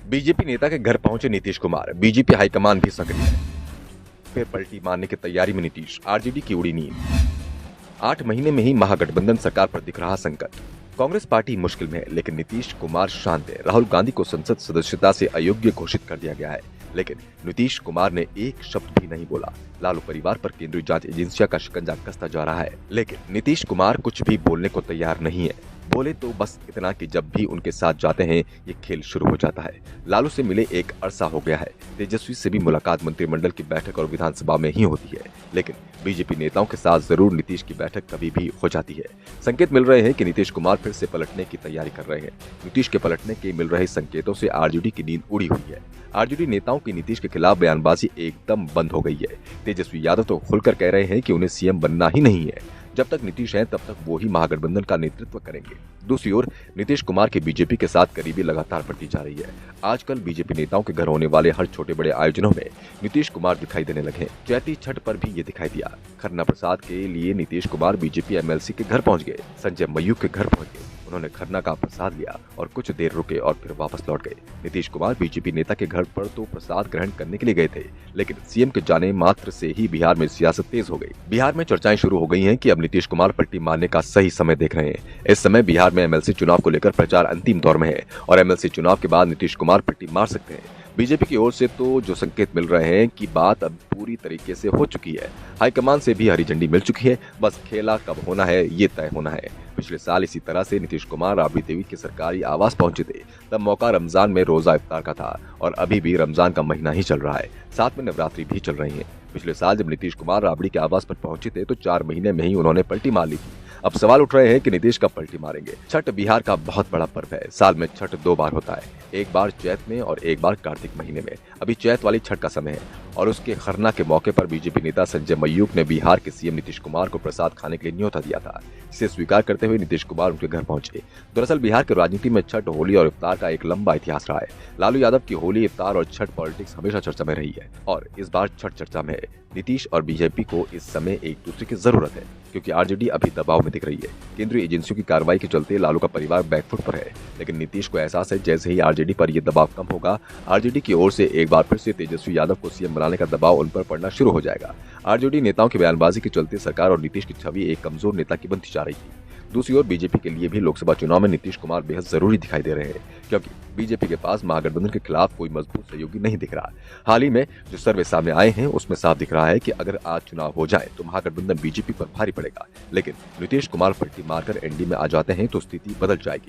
BJP नेता के घर पहुंचे नीतीश कुमार, बीजेपी हाईकमान भी सक्रिय। फिर पलटी मारने की तैयारी में नीतीश, आरजेडी की उड़ी नींद। 8 महीने में ही महागठबंधन सरकार पर दिख रहा संकट। कांग्रेस पार्टी मुश्किल में है, लेकिन नीतीश कुमार शांत है। राहुल गांधी को संसद सदस्यता से अयोग्य घोषित कर दिया गया है, लेकिन नीतीश कुमार ने एक शब्द भी नहीं बोला। लालू परिवार पर केंद्रीय जांच एजेंसियों का शिकंजा कसता जा रहा है, लेकिन नीतीश कुमार कुछ भी बोलने को तैयार नहीं है। बोले तो बस इतना कि जब भी उनके साथ जाते हैं ये खेल शुरू हो जाता है। लालू से मिले एक अरसा हो गया है। तेजस्वी से भी मुलाकात मंत्रिमंडल की बैठक और विधानसभा में ही होती है, लेकिन बीजेपी नेताओं के साथ जरूर नीतीश की बैठक कभी भी हो जाती है। संकेत मिल रहे हैं कि नीतीश कुमार फिर से पलटने की तैयारी कर रहे हैं। नीतीश के पलटने के मिल रहे संकेतों से आरजेडी की नींद उड़ी हुई है। आरजेडी नेताओं की नीतीश के खिलाफ बयानबाजी एकदम बंद हो गई है। तेजस्वी यादव तो खुलकर कह रहे हैं कि उन्हें सीएम बनना ही नहीं है। जब तक नीतीश हैं तब तक वो ही महागठबंधन का नेतृत्व करेंगे। दूसरी ओर नीतीश कुमार की बीजेपी के साथ करीबी लगातार बढ़ती जा रही है। आजकल बीजेपी नेताओं के घर होने वाले हर छोटे बड़े आयोजनों में नीतीश कुमार दिखाई देने लगे हैं। चैती छठ पर भी ये दिखाई दिया। खरना प्रसाद के लिए नीतीश कुमार बीजेपी एमएलसी के घर पहुंच गए, संजय मयूख के घर पहुंच गए। उन्होंने खरना का प्रसाद लिया और कुछ देर रुके और फिर वापस लौट गए। नीतीश कुमार बीजेपी नेता के घर पर तो प्रसाद ग्रहण करने के लिए गए थे, लेकिन सीएम के जाने मात्र से ही बिहार में सियासत तेज हो गई। बिहार में चर्चाएं शुरू हो गई हैं कि अब नीतीश कुमार पलटी मारने का सही समय देख रहे हैं। इस समय बिहार में एमएलसी चुनाव को लेकर प्रचार अंतिम दौर में है और एमएलसी चुनाव के बाद नीतीश कुमार पलटी मार सकते हैं। बीजेपी की ओर से तो जो संकेत मिल रहे हैं कि बात अब पूरी तरीके से हो चुकी है। हाईकमान से भी हरी झंडी मिल चुकी है, बस खेला कब होना है ये तय होना है। पिछले साल इसी तरह से नीतीश कुमार राबड़ी देवी के सरकारी आवास पहुंचे थे। तब मौका रमजान में रोजा इफ्तार का था और अभी भी रमजान का महीना ही चल रहा है, साथ में नवरात्रि भी चल रही है। पिछले साल जब नीतीश कुमार राबड़ी के आवास पर पहुंचे थे तो 4 महीने में ही उन्होंने पलटी मार ली थी। अब सवाल उठ रहे हैं कि नीतीश कब पलटी मारेंगे। छठ बिहार का बहुत बड़ा पर्व है। साल में छठ 2 बार होता है, एक बार चैत में और एक बार कार्तिक महीने में। अभी चैत वाली छठ का समय है और उसके खरना के मौके पर बीजेपी नेता संजय मयूख ने बिहार के सीएम नीतीश कुमार को प्रसाद खाने के लिए न्योता दिया था। इसे स्वीकार करते हुए नीतीश कुमार उनके घर पहुंचे। दरअसल बिहार की राजनीति में छठ, होली और इफ्तार का एक लंबा इतिहास रहा है। लालू यादव की होली, इफ्तार और छठ पॉलिटिक्स हमेशा चर्चा में रही है और इस बार छठ चर्चा में है। नीतीश और बीजेपी को इस समय एक दूसरे की जरूरत है, क्योंकि आरजेडी अभी दबाव में दिख रही है। केंद्रीय एजेंसियों की कार्रवाई के चलते लालू का परिवार बैकफुट पर है, लेकिन नीतीश को एहसास है जैसे ही आरजेडी पर यह दबाव कम होगा, आरजेडी की ओर से एक बार फिर से तेजस्वी यादव को सीएम बनाने का दबाव उन पर पड़ना शुरू हो जाएगा। आरजेडी नेताओं की बयानबाजी के चलते सरकार और नीतीश की छवि एक कमजोर नेता की बनती जा रही थी। दूसरी ओर बीजेपी के लिए भी लोकसभा चुनाव में नीतीश कुमार बेहद जरूरी दिखाई दे रहे हैं, क्योंकि बीजेपी के पास महागठबंधन के खिलाफ कोई मजबूत सहयोगी नहीं दिख रहा। हाल ही में जो सर्वे सामने आए हैं उसमें साफ दिख रहा है कि अगर आज चुनाव हो जाए तो महागठबंधन बीजेपी पर भारी पड़ेगा, लेकिन नीतीश कुमार पलटी मारकर एनडीए में आ जाते हैं तो स्थिति बदल जाएगी।